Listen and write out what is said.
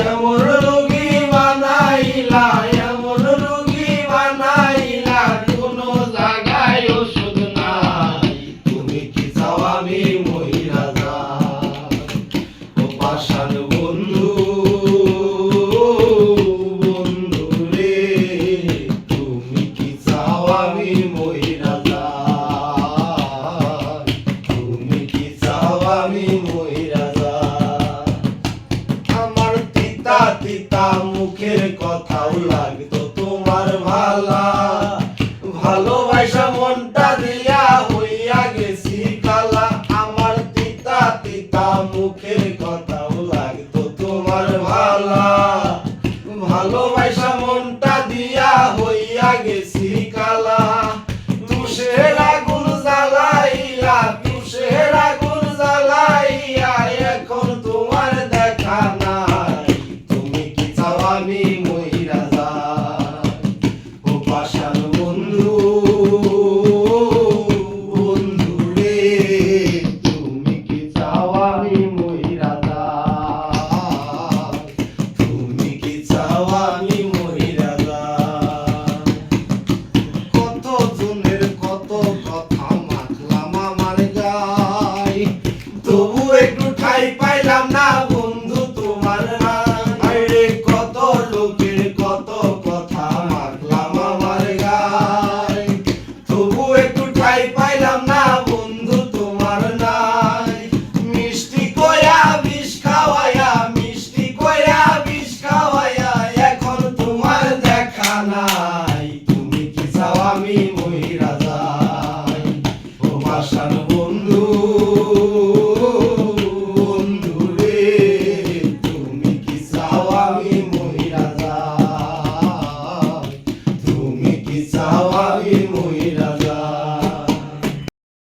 এমন রোগী বানাইলা, এমন রোগী বানাইলা, কোনো জায়গায় ওষুধ নাই। তুমি কি চাও আমি মহিলা যাই? ও পাষাণ বন্ধু, বন্ধু রে, তুমি কি চাও আমি মহিলা যাই? তুমি কি চাও আমি মহিলা যাই? আমার তিতা তিতা মুখের কথাও লাগতো তোমার ভালা, ভালোবাসা মনটা দিয়া হইয়া গেছি কালা। আমার তিতা তিতা মুখের কথাও লাগতো তোমার ভালা, ভালোবাসা